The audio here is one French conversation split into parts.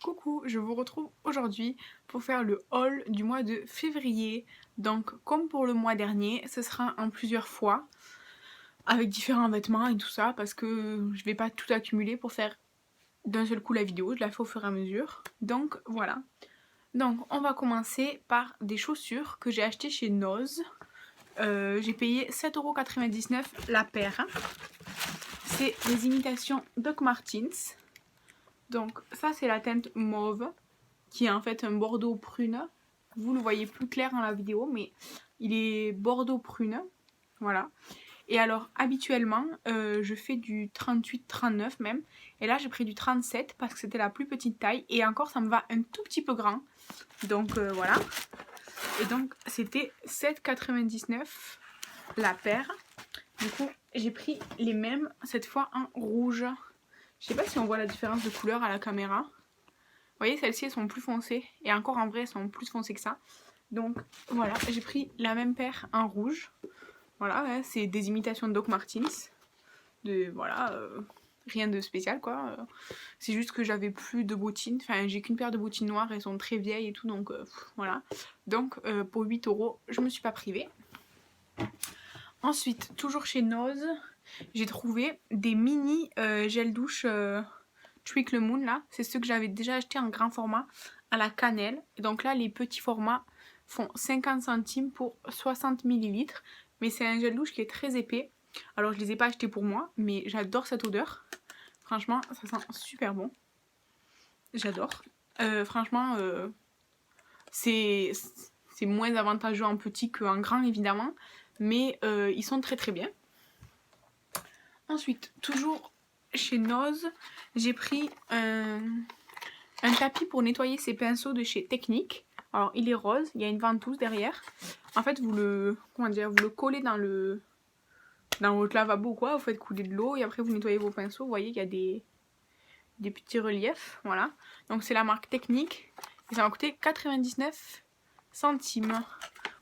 Coucou, je vous retrouve aujourd'hui pour faire le haul du mois de février. Donc comme pour le mois dernier, ce sera en plusieurs fois, avec différents vêtements et tout ça, parce que je vais pas tout accumuler pour faire d'un seul coup la vidéo, je la fais au fur et à mesure. Donc voilà. Donc on va commencer par des chaussures que j'ai achetées chez Noz. J'ai payé 7,99 € la paire. C'est des imitations Doc Martens. Donc ça c'est la teinte mauve, qui est en fait un bordeaux prune. Vous le voyez plus clair dans la vidéo, mais il est bordeaux prune. Voilà. Et alors, habituellement, je fais du 38-39 même. Et là, j'ai pris du 37 parce que c'était la plus petite taille. Et encore, ça me va un tout petit peu grand. Donc, voilà. Et donc, c'était 7,99 € la paire. Du coup, j'ai pris les mêmes, cette fois en rouge. Je sais pas si on voit la différence de couleur à la caméra. Vous voyez, celles-ci, elles sont plus foncées. Et encore, en vrai, elles sont plus foncées que ça. Donc, voilà, j'ai pris la même paire en rouge. Voilà, ouais, c'est des imitations de Doc Martens. Voilà, rien de spécial, quoi. C'est juste que j'avais plus de bottines. Enfin, j'ai qu'une paire de bottines noires. Elles sont très vieilles et tout, donc voilà. Donc, pour 8 €, je me suis pas privée. Ensuite, toujours chez Noz, j'ai trouvé des mini gel douche Trick le Moon, là. C'est ceux que j'avais déjà acheté en grand format à la cannelle. Et donc là, les petits formats font 50 centimes pour 60 ml. Mais c'est un gel douche qui est très épais. Alors, je les ai pas achetés pour moi, mais j'adore cette odeur. Franchement, ça sent super bon. J'adore. Franchement, c'est moins avantageux en petit qu'en grand, évidemment. Mais ils sont très très bien. Ensuite, toujours chez Noz, j'ai pris un tapis pour nettoyer ses pinceaux de chez Technique. Alors, il est rose, il y a une ventouse derrière. En fait, vous le collez dans votre lavabo ou quoi, vous faites couler de l'eau et après vous nettoyez vos pinceaux. Vous voyez, il y a des petits reliefs, voilà. Donc, c'est la marque Technique et ça m'a coûté 99 centimes.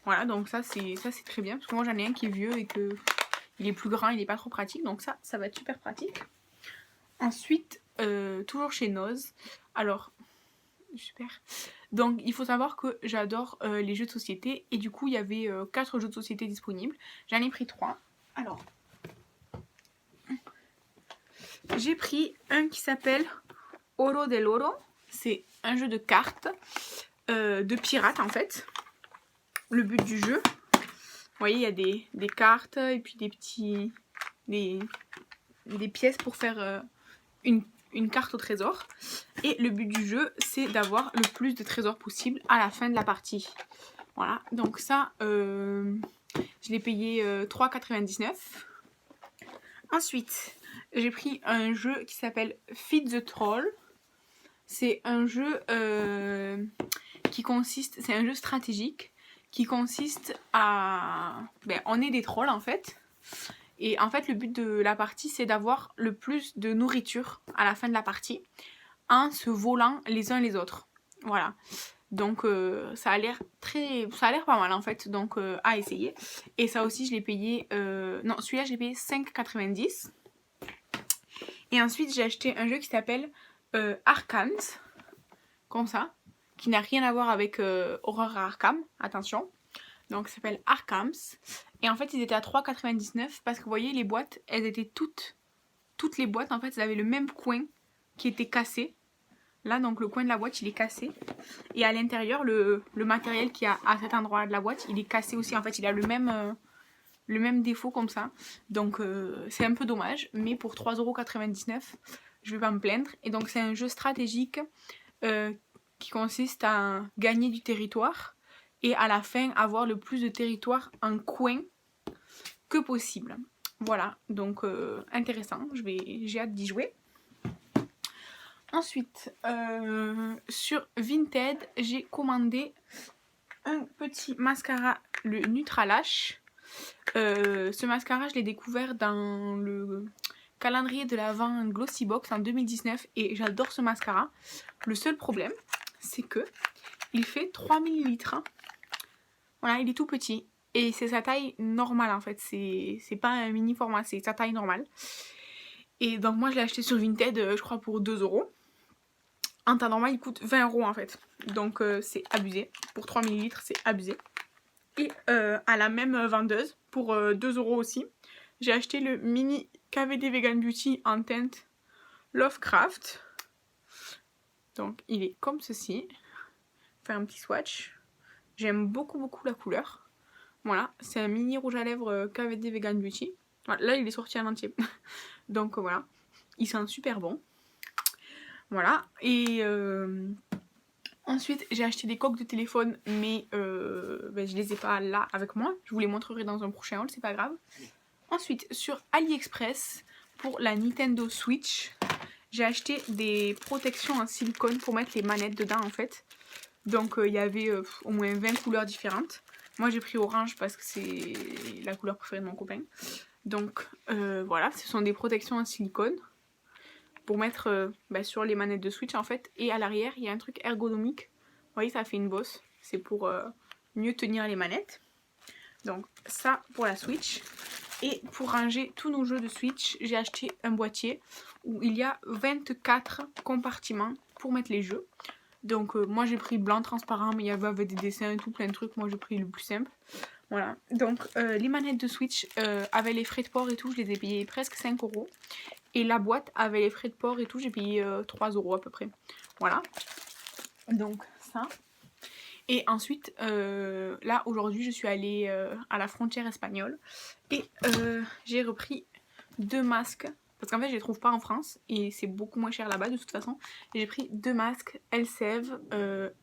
Voilà, donc ça c'est très bien parce que moi j'en ai un qui est vieux et que il est plus grand, il est pas trop pratique, donc ça va être super pratique. Ensuite, toujours chez Noz. Alors, super. Donc, il faut savoir que j'adore les jeux de société. Et du coup, il y avait 4 jeux de société disponibles. J'en ai pris 3. Alors, j'ai pris un qui s'appelle Oro del Oro. C'est un jeu de cartes de pirates, en fait. Le but du jeu, vous voyez, il y a des cartes et puis des pièces pour faire une carte au trésor. Et le but du jeu, c'est d'avoir le plus de trésors possible à la fin de la partie. Voilà, donc ça, je l'ai payé 3,99 €. Ensuite, j'ai pris un jeu qui s'appelle Feed the Troll. C'est un jeu c'est un jeu stratégique qui consiste à... on est des trolls en fait. Et en fait, le but de la partie, c'est d'avoir le plus de nourriture à la fin de la partie en se volant les uns les autres. Voilà. Donc ça a l'air pas mal en fait, donc à essayer. Et ça aussi je l'ai payé, non celui-là j'ai payé 5,90 €. Et ensuite j'ai acheté un jeu qui s'appelle Arkhams, comme ça, qui n'a rien à voir avec Horror à Arkham, attention. Donc ça s'appelle Arkhams. Et en fait ils étaient à 3,99 € parce que vous voyez les boîtes, elles étaient toutes les boîtes en fait, elles avaient le même coin qui était cassé. Là, donc le coin de la boîte, il est cassé. Et à l'intérieur, le matériel qui a à cet endroit de la boîte, il est cassé aussi. En fait, il a le même défaut comme ça. Donc, c'est un peu dommage. Mais pour 3,99 €, je vais pas me plaindre. Et donc, c'est un jeu stratégique qui consiste à gagner du territoire. Et à la fin, avoir le plus de territoire en coin que possible. Voilà, donc intéressant. J'ai hâte d'y jouer. Ensuite, sur Vinted, j'ai commandé un petit mascara, le Nutralash. Ce mascara, je l'ai découvert dans le calendrier de l'Avent Glossybox en 2019 et j'adore ce mascara. Le seul problème, c'est que il fait 3 ml. Voilà, il est tout petit et c'est sa taille normale en fait. C'est pas un mini format, c'est sa taille normale. Et donc moi, je l'ai acheté sur Vinted, je crois pour 2 €. En temps normal, il coûte 20 € en fait. Donc c'est abusé. Pour 3 ml, c'est abusé. Et à la même vendeuse, pour 2 € aussi, j'ai acheté le mini KVD Vegan Beauty en teinte Lovecraft. Donc il est comme ceci. Faire un petit swatch. J'aime beaucoup la couleur. Voilà, c'est un mini rouge à lèvres KVD Vegan Beauty. Voilà, là il est sorti en entier. Donc voilà, il sent super bon. Voilà, et ensuite j'ai acheté des coques de téléphone, mais je les ai pas là avec moi. Je vous les montrerai dans un prochain haul, c'est pas grave. Ensuite, sur AliExpress, pour la Nintendo Switch, j'ai acheté des protections en silicone pour mettre les manettes dedans en fait. Donc il y avait au moins 20 couleurs différentes. Moi j'ai pris orange parce que c'est la couleur préférée de mon copain. Donc voilà, ce sont des protections en silicone pour mettre sur les manettes de Switch en fait. Et à l'arrière, il y a un truc ergonomique. Vous voyez, ça fait une bosse. C'est pour mieux tenir les manettes. Donc ça pour la Switch. Et pour ranger tous nos jeux de Switch, j'ai acheté un boîtier où il y a 24 compartiments pour mettre les jeux. Donc moi j'ai pris blanc transparent, mais il y avait des dessins et tout, plein de trucs. Moi j'ai pris le plus simple. Voilà, donc les manettes de Switch avec les frais de port et tout, je les ai payées presque 5 €. Et la boîte avec les frais de port et tout, j'ai payé 3 € à peu près. Voilà, donc ça. Et ensuite, là aujourd'hui je suis allée à la frontière espagnole et j'ai repris 2 masques. Parce qu'en fait je les trouve pas en France et c'est beaucoup moins cher là-bas de toute façon. Et j'ai pris 2 masques Elseve,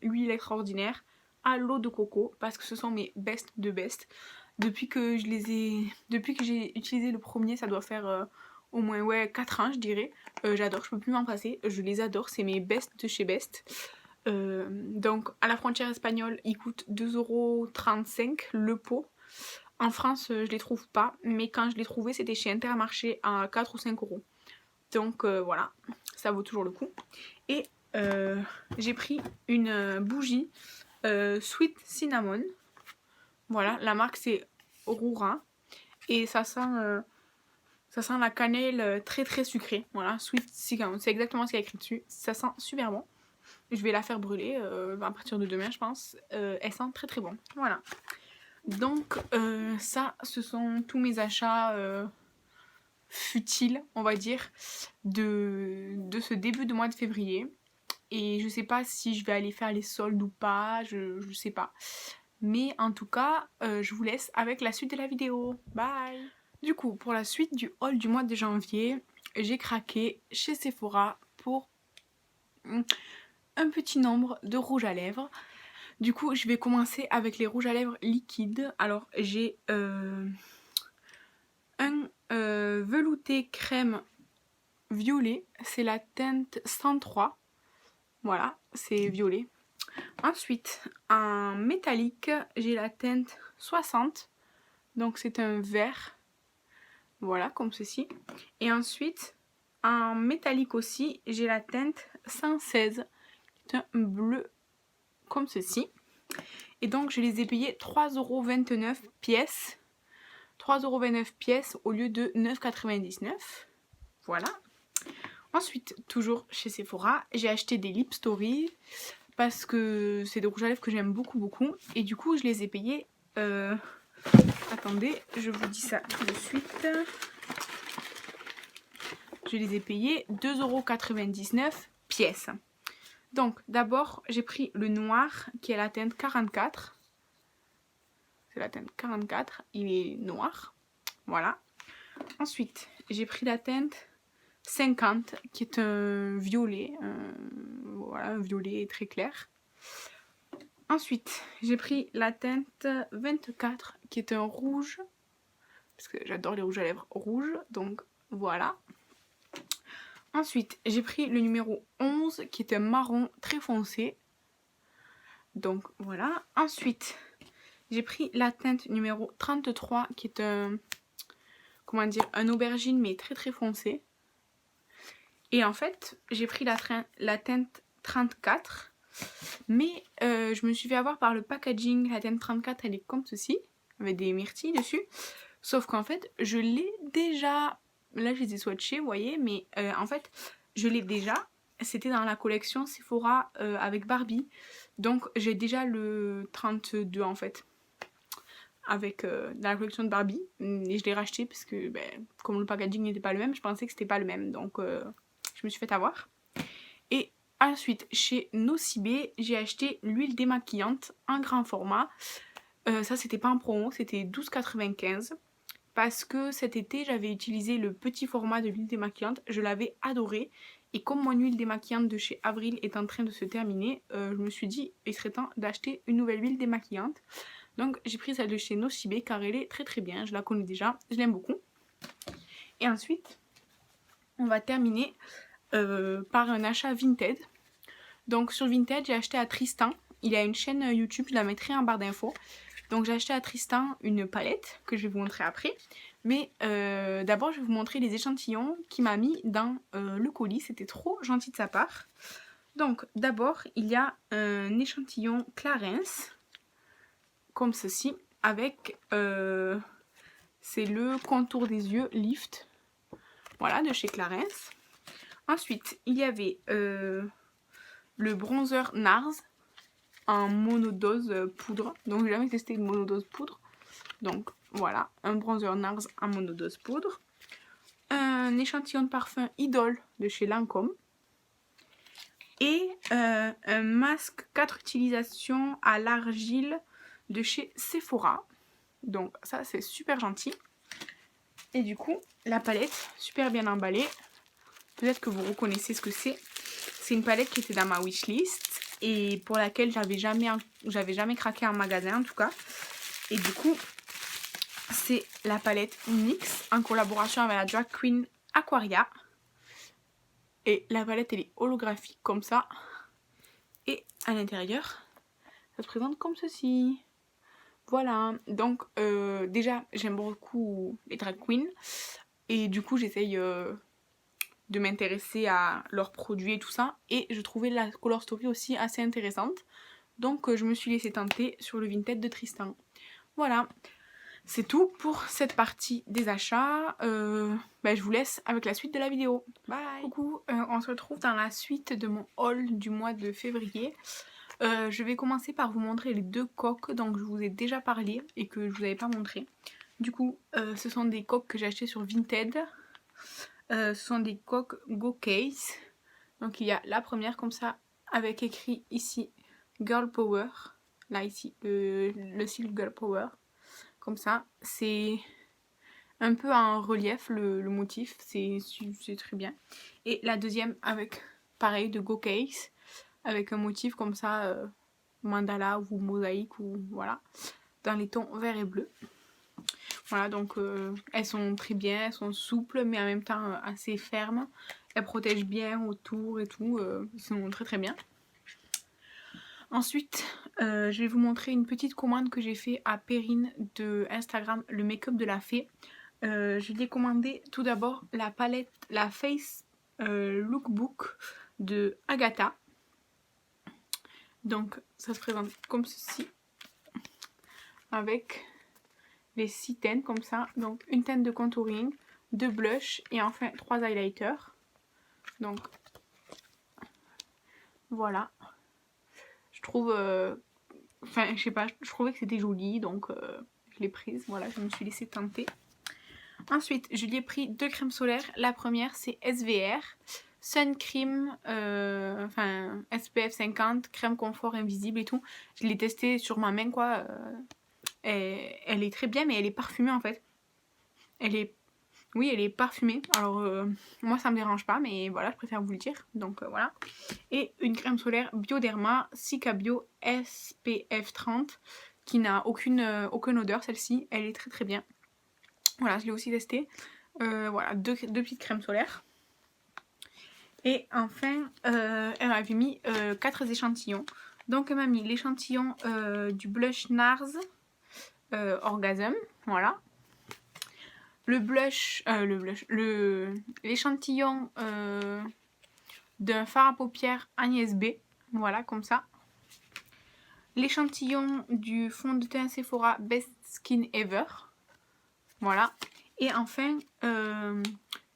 l'huile extraordinaire à l'eau de coco parce que ce sont mes best de best. Depuis que j'ai utilisé le premier, ça doit faire au moins 4 ans je dirais. J'adore, je peux plus m'en passer, je les adore, c'est mes best de chez Best. Donc à la frontière espagnole, il coûte 2,35 € le pot. En France, je les trouve pas, mais quand je les trouvais, c'était chez Intermarché à 4 ou 5 €. Donc voilà, ça vaut toujours le coup. Et j'ai pris une bougie Sweet Cinnamon. Voilà, la marque c'est Aurora. Et ça sent la cannelle très sucrée. Voilà, Sweet Cinnamon, c'est exactement ce qu'il y a écrit dessus. Ça sent super bon. Je vais la faire brûler à partir de demain, je pense. Elle sent très bon. Voilà. Donc ça, ce sont tous mes achats futiles, on va dire, de ce début de mois de février. Et je sais pas si je vais aller faire les soldes ou pas, je sais pas. Mais en tout cas, je vous laisse avec la suite de la vidéo. Bye! Du coup, pour la suite du haul du mois de janvier, j'ai craqué chez Sephora pour un petit nombre de rouges à lèvres. Du coup, je vais commencer avec les rouges à lèvres liquides. Alors, j'ai un velouté crème violet. C'est la teinte 103. Voilà, c'est violet. Ensuite, en métallique, j'ai la teinte 60. Donc, c'est un vert. Voilà, comme ceci. Et ensuite, en métallique aussi, j'ai la teinte 116. C'est un bleu comme ceci. Et donc je les ai payés 3,29 € pièce. 3,29 € pièce au lieu de 9,99 €. Voilà. Ensuite, toujours chez Sephora, j'ai acheté des Lip Story parce que c'est des rouges à lèvres que j'aime beaucoup. Et du coup, je les ai payés... Attendez, je vous dis ça tout de suite. Je les ai payés 2,99 € pièce. Donc d'abord j'ai pris le noir qui est la teinte 44. C'est la teinte 44, il est noir. Voilà. Ensuite j'ai pris la teinte 50 qui est un violet. Voilà, un violet très clair. Ensuite j'ai pris la teinte 24 qui est un rouge. Parce que j'adore les rouges à lèvres rouges. Donc voilà. Ensuite, j'ai pris le numéro 11 qui est un marron très foncé. Donc voilà. Ensuite, j'ai pris la teinte numéro 33 qui est un... Comment dire? Un aubergine mais très foncé. Et en fait, j'ai pris la teinte 34. Mais je me suis fait avoir par le packaging. La teinte 34, elle est comme ceci. Avec des myrtilles dessus. Sauf qu'en fait, je l'ai déjà... Là, je les ai swatchés, vous voyez. Mais en fait, je l'ai déjà. c'était dans la collection Sephora avec Barbie. Donc j'ai déjà le 32 en fait. Avec dans la collection de Barbie. Et je l'ai racheté parce que comme le packaging n'était pas le même, je pensais que c'était pas le même. Donc je me suis fait avoir. Et ensuite, chez Nocibé, j'ai acheté l'huile démaquillante en grand format. Ça, c'était pas en promo, c'était 12,95 parce que cet été, j'avais utilisé le petit format de l'huile démaquillante. Je l'avais adoré. Et comme mon huile démaquillante de chez Avril est en train de se terminer, je me suis dit, il serait temps d'acheter une nouvelle huile démaquillante. Donc, j'ai pris celle de chez Nocibé car elle est très très bien. Je la connais déjà, je l'aime beaucoup. Et ensuite, on va terminer par un achat Vinted. Donc sur Vinted, j'ai acheté à Tristan. Il a une chaîne YouTube, je la mettrai en barre d'infos. Donc j'ai acheté à Tristan une palette que je vais vous montrer après. Mais d'abord, je vais vous montrer les échantillons qu'il m'a mis dans le colis. C'était trop gentil de sa part. Donc d'abord, il y a un échantillon Clarins, comme ceci, avec... c'est le contour des yeux Lift. Voilà, de chez Clarins. Ensuite, il y avait le bronzer NARS en monodose poudre. Donc, j'ai jamais testé une monodose poudre. Donc, voilà, un bronzer NARS en monodose poudre. Un échantillon de parfum Idol de chez Lancôme. Et un masque 4 utilisations à l'argile de chez Sephora. Donc, ça, c'est super gentil. Et du coup, la palette, super bien emballée. Peut-être que vous reconnaissez ce que c'est. C'est une palette qui était dans ma wishlist et pour laquelle j'avais jamais craqué en magasin en tout cas. Et du coup, c'est la palette NYX en collaboration avec la drag queen Aquaria. Et la palette, elle est holographique comme ça. Et à l'intérieur, ça se présente comme ceci. Voilà. Donc, déjà, j'aime beaucoup les drag queens. Et du coup, j'essaye... de m'intéresser à leurs produits et tout ça. Et je trouvais la Color Story aussi assez intéressante. Donc je me suis laissée tenter sur le Vinted de Tristan. Voilà, c'est tout pour cette partie des achats. Je vous laisse avec la suite de la vidéo. Bye. Coucou, on se retrouve dans la suite de mon haul du mois de février. Je vais commencer par vous montrer les deux coques dont je vous ai déjà parlé et que je vous avais pas montré. Du coup, ce sont des coques que j'ai achetées sur Vinted. Ce sont des coques Go Case. Donc il y a la première comme ça avec écrit ici Girl Power. Là ici le style Girl Power. Comme ça. C'est un peu en relief le motif. C'est très bien. Et la deuxième avec pareil de Go Case. Avec un motif comme ça mandala ou mosaïque ou voilà. Dans les tons vert et bleu. Voilà, donc elles sont très bien, elles sont souples mais en même temps assez fermes. Elles protègent bien autour et tout, elles sont très très bien. Ensuite, je vais vous montrer une petite commande que j'ai fait à Perrine de Instagram, le make-up de la fée. Je lui ai commandé tout d'abord la palette, la Face Lookbook de Agatha. Donc ça se présente comme ceci, avec les 6 teintes comme ça, donc une teinte de contouring, 2 blushs et enfin 3 highlighters. Donc voilà, je trouve, enfin je sais pas, je trouvais que c'était joli donc je l'ai prise, voilà, je me suis laissée tenter. Ensuite je lui ai pris 2 crèmes solaires, la première c'est SVR, Sun Cream, enfin SPF 50, crème confort invisible et tout. Je l'ai testée sur ma main quoi. Elle est très bien mais elle est parfumée en fait. Oui, elle est parfumée. Alors moi ça me dérange pas mais voilà, je préfère vous le dire. Donc voilà. Et une crème solaire Bioderma Cica Bio SPF 30 qui n'a aucune odeur celle-ci. Elle est très très bien. Voilà, je l'ai aussi testée. Voilà, deux petites crèmes solaires. Et enfin, elle m'avait mis 4 échantillons. Donc elle m'a mis l'échantillon du blush NARS Orgasm, voilà. L'échantillon d'un fard à paupières Agnès B, voilà comme ça. L'échantillon du fond de teint Sephora Best Skin Ever, voilà. Et enfin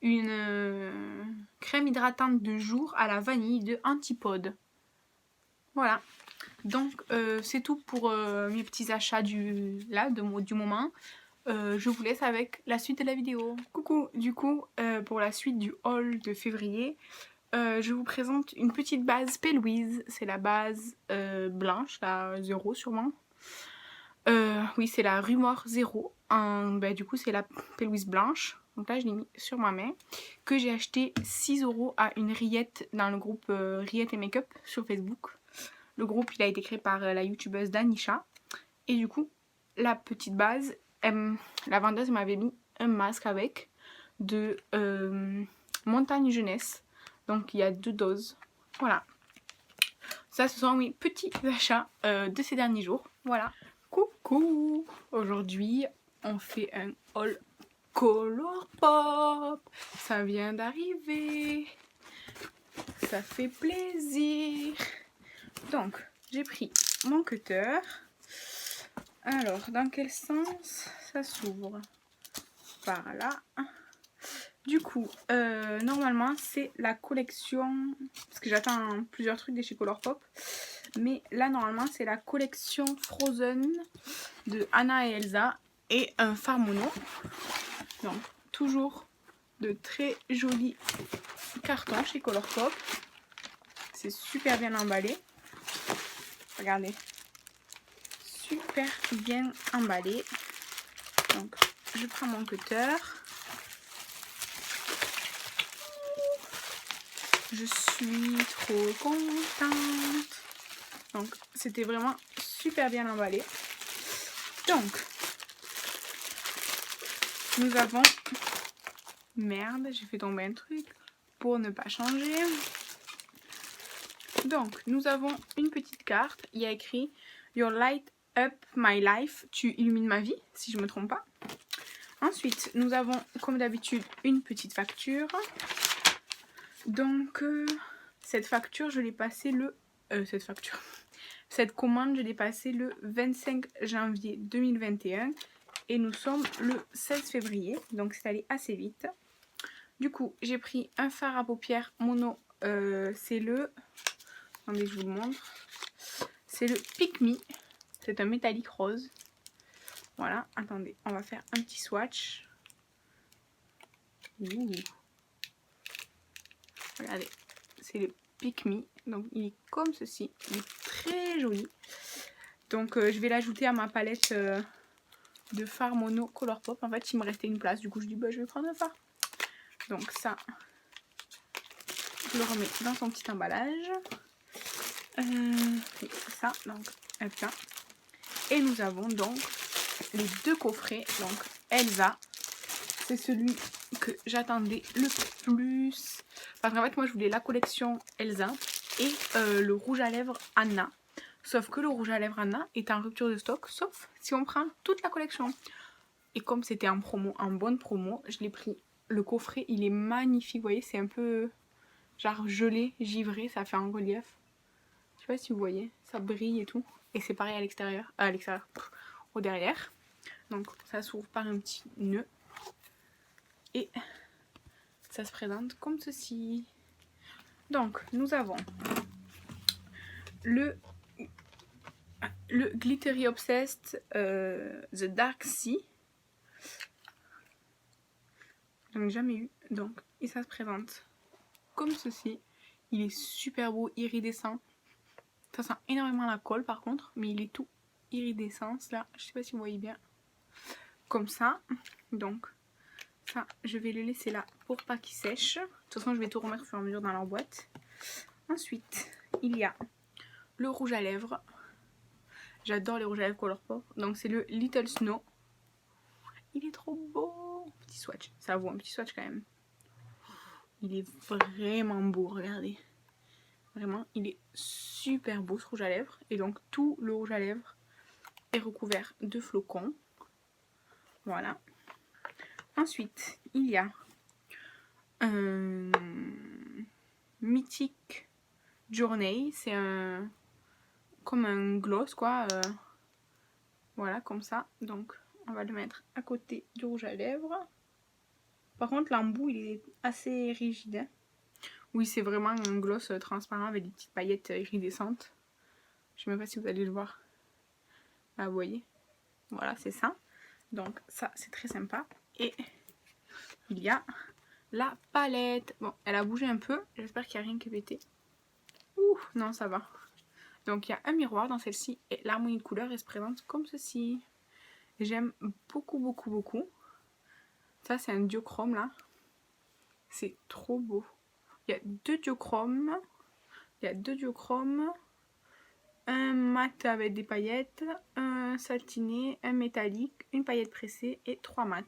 une crème hydratante de jour à la vanille de Antipode. Voilà. Donc c'est tout pour mes petits achats du moment. Je vous laisse avec la suite de la vidéo. Coucou, du coup pour la suite du haul de février, je vous présente une petite base P. Louise. C'est la base blanche, la 0 sûrement. Oui, c'est la Rumor 0. Du coup, c'est la P. Louise blanche. Donc là, je l'ai mis sur ma main. Que j'ai acheté 6 € à une Riette dans le groupe Riette et Make-up sur Facebook. Le groupe, il a été créé par la youtubeuse Danisha. Et du coup, la petite base, la vendeuse m'avait mis un masque avec de Montagne Jeunesse. Donc, il y a 2 doses. Voilà. Ça, ce sont mes petits achats de ces derniers jours. Voilà. Coucou! Aujourd'hui, on fait un haul Colourpop. Ça vient d'arriver. Ça fait plaisir. Donc, j'ai pris mon cutter. Alors, dans quel sens ça s'ouvre? Par là. Du coup, normalement, c'est la collection... Parce que j'attends plusieurs trucs de chez Colourpop. Mais là, normalement, c'est la collection Frozen de Anna et Elsa. Et un fard mono. Donc, toujours de très jolis cartons chez Colourpop. C'est super bien emballé. Regardez. Super bien emballé. Donc, je prends mon cutter. Je suis trop contente. Donc, c'était vraiment super bien emballé. Donc, nous avons... Merde, j'ai fait tomber un truc pour ne pas changer. Donc, nous avons une petite carte. Il y a écrit Your light up my life. Tu illumines ma vie, si je ne me trompe pas. Ensuite, nous avons, comme d'habitude, une petite facture. Donc, cette facture, je l'ai passée le... Cette commande, je l'ai passée le 25 janvier 2021. Et nous sommes le 16 février. Donc, c'est allé assez vite. Du coup, j'ai pris un fard à paupières mono. C'est le... Attendez, je vous le montre. C'est le Pick Me. C'est un métallique rose. Voilà, attendez, on va faire un petit swatch. Ouh. Regardez, c'est le Pick Me. Donc, il est comme ceci. Il est très joli. Donc, je vais l'ajouter à ma palette de fard mono Colourpop. En fait, il me restait une place. Du coup, je dis, bah, je vais prendre un fard. Donc, ça, je le remets dans son petit emballage. Ça, donc, hop là. Et nous avons donc les 2 coffrets. Donc, Elsa, c'est celui que j'attendais le plus. Parce qu'en fait, moi, je voulais la collection Elsa et le rouge à lèvres Anna. Sauf que le rouge à lèvres Anna est en rupture de stock, sauf si on prend toute la collection. Et comme c'était en promo, en bonne promo, je l'ai pris. Le coffret, il est magnifique. Vous voyez, c'est un peu genre gelé, givré, ça fait un relief. Je sais pas si vous voyez, ça brille et tout. Et c'est pareil à l'extérieur, au derrière. Donc ça s'ouvre par un petit nœud. Et ça se présente comme ceci. Donc nous avons le Glittery Obsessed The Dark Sea. J'en ai jamais eu. Donc, et ça se présente comme ceci. Il est super beau, iridescent. Ça sent énormément la colle par contre, mais il est tout iridescent. Là, je sais pas si vous voyez bien. Comme ça. Donc, ça, je vais le laisser là pour pas qu'il sèche. De toute façon, je vais tout remettre au fur et à mesure dans leur boîte. Ensuite, il y a le rouge à lèvres. J'adore les rouges à lèvres Colourpop. Donc, c'est le Little Snow. Il est trop beau. Petit swatch. Ça vaut un petit swatch quand même. Il est vraiment beau, regardez. Vraiment, il est super beau ce rouge à lèvres. Et donc, tout le rouge à lèvres est recouvert de flocons. Voilà. Ensuite, il y a un Mythic Journey. C'est un... comme un gloss, quoi. Voilà, comme ça. Donc, on va le mettre à côté du rouge à lèvres. Par contre, l'embout, il est assez rigide. Hein. Oui, c'est vraiment un gloss transparent avec des petites paillettes iridescentes. Je sais même pas si vous allez le voir. Là, vous voyez. Voilà, c'est ça. Donc ça, c'est très sympa. Et il y a la palette. Bon, elle a bougé un peu. J'espère qu'il n'y a rien qui est pété. Ouh, non, ça va. Donc il y a un miroir dans celle-ci. Et l'harmonie de couleurs, elle se présente comme ceci. J'aime beaucoup, beaucoup, beaucoup. Ça, c'est un duochrome, là. C'est trop beau. Il y a deux duochromes. Il y a deux duochromes. Un mat avec des paillettes, un satiné, un métallique, une paillette pressée et 3 mats.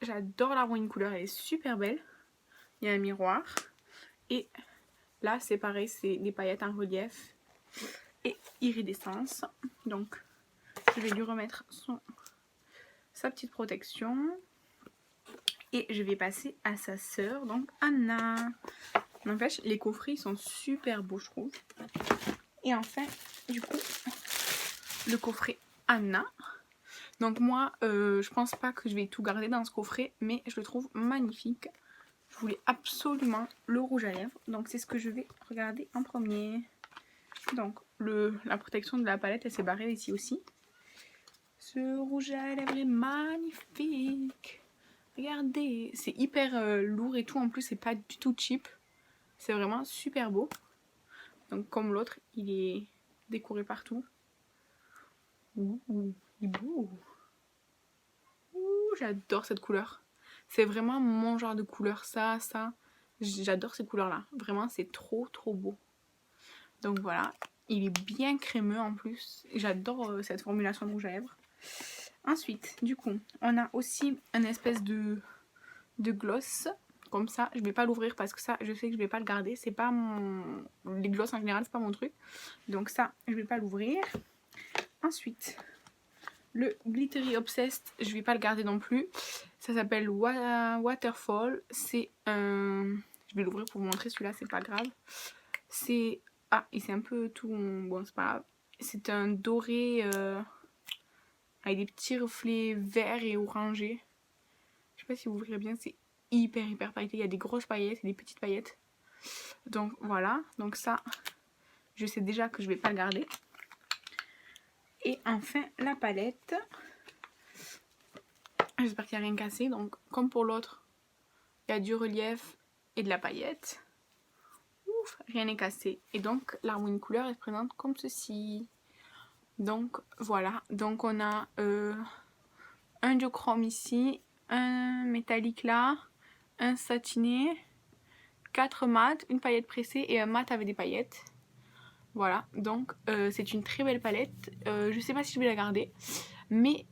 J'adore l'harmonie de couleur, elle est super belle. Il y a un miroir. Et là, c'est pareil, c'est des paillettes en relief et iridescence. Donc, je vais lui remettre sa petite protection. Et je vais passer à sa sœur, donc Anna. N'empêche, les coffrets sont super beaux, je trouve. Et enfin, du coup, le coffret Anna. Donc moi, je pense pas que je vais tout garder dans ce coffret, mais je le trouve magnifique. Je voulais absolument le rouge à lèvres, donc c'est ce que je vais regarder en premier. Donc la protection de la palette, elle s'est barrée ici aussi. Ce rouge à lèvres est magnifique. Regardez, c'est hyper lourd et tout, en plus c'est pas du tout cheap. C'est vraiment super beau. Donc comme l'autre, il est décoré partout. Ouh, il est beau. Ouh, j'adore cette couleur. C'est vraiment mon genre de couleur, ça. J'adore ces couleurs-là. Vraiment, c'est trop, trop beau. Donc voilà, il est bien crémeux en plus. J'adore cette formulation de rouge à lèvres. Ensuite, du coup, on a aussi un espèce de gloss. Comme ça, je vais pas l'ouvrir parce que ça, je sais que je vais pas le garder. C'est pas mon... Les gloss en général, c'est pas mon truc. Donc ça, je vais pas l'ouvrir. Ensuite, le Glittery Obsessed, je vais pas le garder non plus. Ça s'appelle Waterfall. C'est un... Je vais l'ouvrir pour vous montrer, celui-là, c'est pas grave. C'est... Ah, et c'est un peu tout... Bon, c'est pas grave. C'est un doré avec des petits reflets verts et orangés. Je sais pas si vous verrez bien, c'est hyper pailleté. Il y a des grosses paillettes et des petites paillettes. Donc voilà, donc ça, je sais déjà que je vais pas le garder. Et enfin, la palette. J'espère qu'il n'y a rien cassé. Donc, comme pour l'autre, il y a du relief et de la paillette. Ouf, rien n'est cassé. Et donc, l'harmonie couleur elle se présente comme ceci. Donc, voilà. Donc, on a un duochrome ici, un métallique là, un satiné, 4 mats, une paillette pressée et un mat avec des paillettes. Voilà. Donc, c'est une très belle palette. Je sais pas si je vais la garder. Mais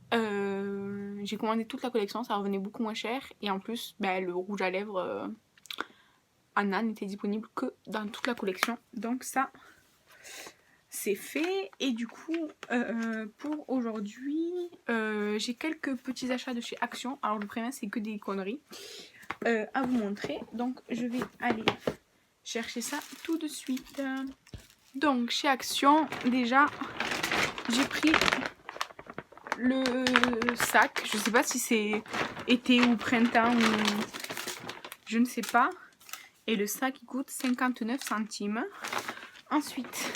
j'ai commandé toute la collection, ça revenait beaucoup moins cher. Et en plus, bah, le rouge à lèvres Anna n'était disponible que dans toute la collection. Donc ça, c'est fait. Et du coup, pour aujourd'hui, j'ai quelques petits achats de chez Action. Alors le premier, c'est que des conneries à vous montrer. Donc je vais aller chercher ça tout de suite. Donc chez Action, déjà, j'ai pris le sac. Je sais pas si c'est été ou printemps ou je ne sais pas. Et le sac il coûte 59 centimes. Ensuite,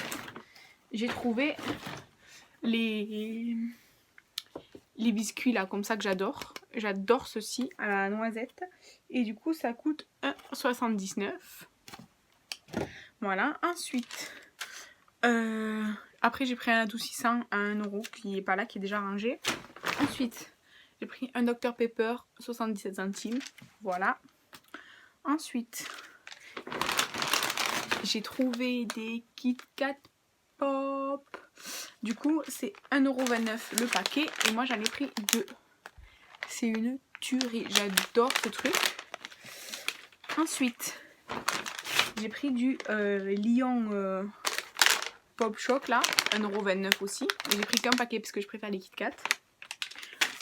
j'ai trouvé les biscuits là comme ça que j'adore. J'adore ceci à la noisette. Et du coup ça coûte 1,79 €. Voilà. Ensuite, après j'ai pris un adoucissant à 1 € qui est pas là, qui est déjà rangé. Ensuite, j'ai pris un Dr Pepper 77 centimes. Voilà. Ensuite, j'ai trouvé des Kit Kat Pop. Du coup, c'est 1,29 € le paquet. Et moi, j'en ai pris 2. C'est une tuerie. J'adore ce truc. Ensuite, j'ai pris du Lion Pop Choc là. 1,29 € aussi. J'ai pris qu'un paquet parce que je préfère les Kit Kat.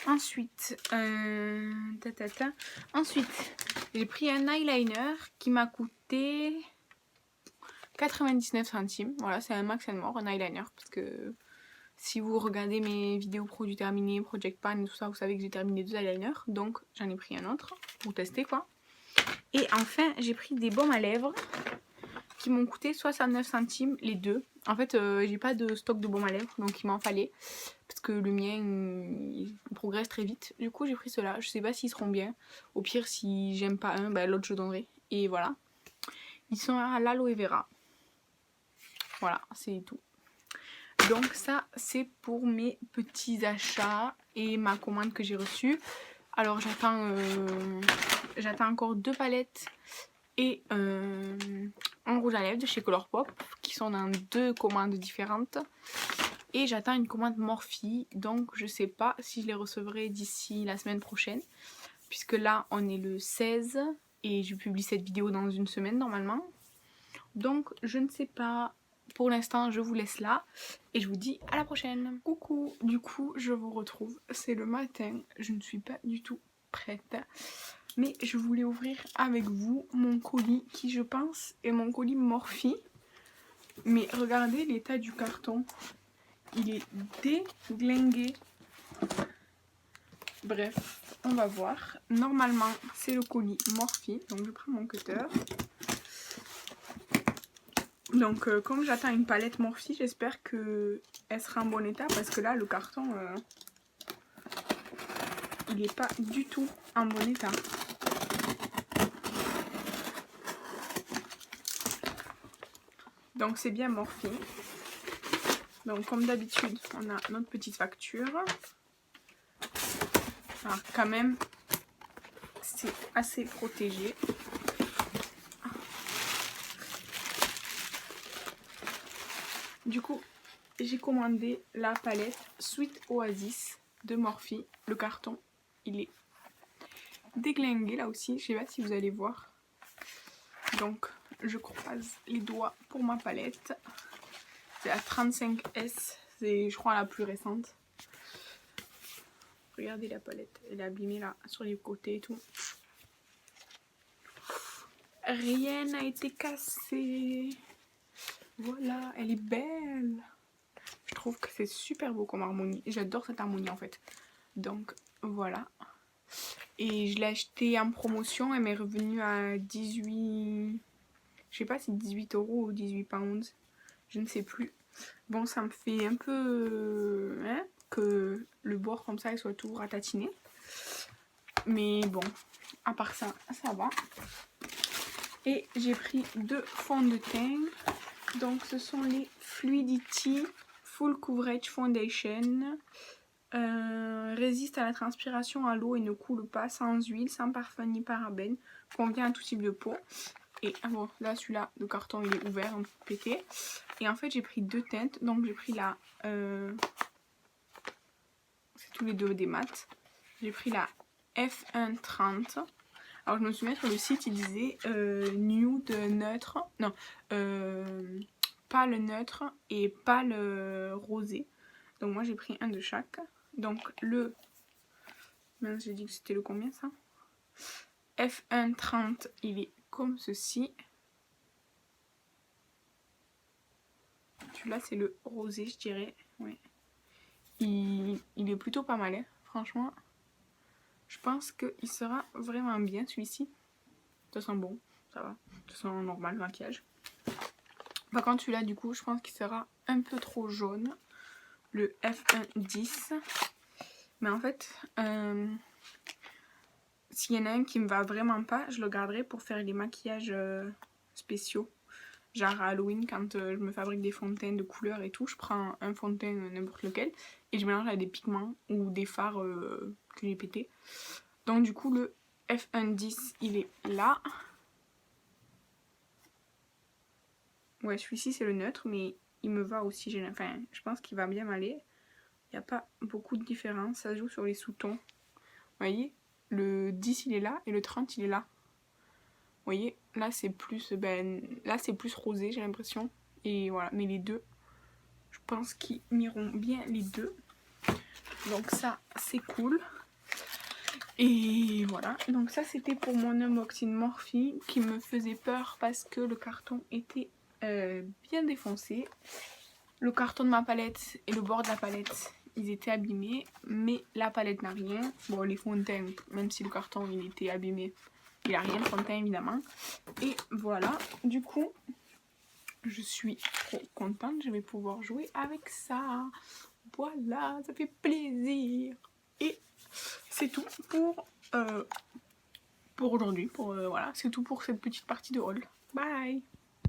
Ensuite, Ensuite, j'ai pris un eyeliner qui m'a coûté 99 centimes. Voilà, c'est un Max & More, un eyeliner, parce que Si vous regardez mes vidéos produits terminés, Project Pan et tout ça, vous savez que j'ai terminé 2 eyeliners. Donc j'en ai pris un autre pour tester quoi. Et enfin j'ai pris des baumes à lèvres qui m'ont coûté 69 centimes les deux. En fait j'ai pas de stock de baume à lèvres donc il m'en fallait. Parce que le mien il progresse très vite. Du coup j'ai pris ceux-là. Je sais pas s'ils seront bien. Au pire si j'aime pas un, bah, l'autre je donnerai. Et voilà. Ils sont à l'aloe vera. Voilà, c'est tout. Donc ça c'est pour mes petits achats et ma commande que j'ai reçue. Alors j'attends encore 2 palettes et un rouge à lèvres de chez Colourpop qui sont dans 2 commandes différentes. Et j'attends une commande Morphe, donc je sais pas si je les recevrai d'ici la semaine prochaine. Puisque là on est le 16 et je publie cette vidéo dans une semaine normalement. Donc je ne sais pas. Pour l'instant, je vous laisse là et je vous dis à la prochaine. Coucou, du coup, je vous retrouve. C'est le matin, je ne suis pas du tout prête. Mais je voulais ouvrir avec vous mon colis qui, je pense, est mon colis Morphe. Mais regardez l'état du carton. Il est déglingué. Bref, on va voir. Normalement, c'est le colis Morphe. Donc, je prends mon cutter. Donc comme j'attends une palette Morphe, j'espère qu'elle sera en bon état parce que là le carton il n'est pas du tout en bon état. Donc c'est bien Morphe. Donc comme d'habitude on a notre petite facture. Alors quand même c'est assez protégé. Du coup j'ai commandé la palette Sweet Oasis de Morphe. Le carton il est déglingué là aussi, je sais pas si vous allez voir. Donc je croise les doigts pour ma palette. C'est la 35S, c'est je crois la plus récente. Regardez la palette, elle est abîmée là sur les côtés et tout. Rien n'a été cassé. Voilà, elle est belle. Je trouve que c'est super beau comme harmonie. J'adore cette harmonie en fait. Donc voilà. Et je l'ai acheté en promotion, elle m'est revenue à 18... Je sais pas si 18 € ou 18 pounds. Je ne sais plus. Bon, ça me fait un peu... hein, que le bord comme ça il soit tout ratatiné. Mais bon, à part ça, ça va. Et j'ai pris 2 fonds de teint. Donc ce sont les Fluidity Full Coverage Foundation. Résiste à la transpiration, à l'eau et ne coule pas, sans huile, sans parfum ni parabène. Convient à tout type de peau. Et bon, là celui-là, le carton il est ouvert, un peu pété. Et en fait j'ai pris 2 teintes. Donc j'ai pris la... c'est tous les deux des mats. J'ai pris la F130. Alors je me souviens sur le site il disait nude neutre. Non, pâle neutre et pâle rosé. Donc moi j'ai pris un de chaque. Donc le... mince, j'ai dit que c'était le combien ça? F130 il est comme ceci. Celui-là c'est le rosé je dirais. Ouais. Il est plutôt pas mal hein, franchement. Je pense qu'il sera vraiment bien celui-ci. Ça sent bon, ça va. Ça sent normal le maquillage. Par contre celui-là du coup je pense qu'il sera un peu trop jaune. Le F110. Mais en fait, s'il y en a un qui me va vraiment pas, je le garderai pour faire les maquillages spéciaux. Genre à Halloween, quand je me fabrique des fonds de teint de couleurs et tout, je prends un fond de teint n'importe lequel et je mélange avec des pigments ou des fards que j'ai pété. Donc du coup le F110 il est là. Ouais, celui-ci c'est le neutre mais il me va aussi, enfin je pense qu'il va bien m'aller. Il n'y a pas beaucoup de différence, ça se joue sur les sous-tons. Vous voyez, le 10 il est là et le 30 il est là. Vous voyez, là c'est plus, là c'est plus rosé j'ai l'impression. Et voilà, mais les deux, je pense qu'ils m'iront bien les deux. Donc ça c'est cool. Et voilà, donc ça c'était pour mon unboxing Morphe qui me faisait peur parce que le carton était bien défoncé. Le carton de ma palette et le bord de la palette, ils étaient abîmés, mais la palette n'a rien. Bon, les fonds de teint, même si le carton il était abîmé, il a rien de fond de teint évidemment. Et voilà, du coup, je suis trop contente, je vais pouvoir jouer avec ça. Voilà, ça fait plaisir. Et c'est tout pour aujourd'hui. Voilà, c'est tout pour cette petite partie de haul. Bye!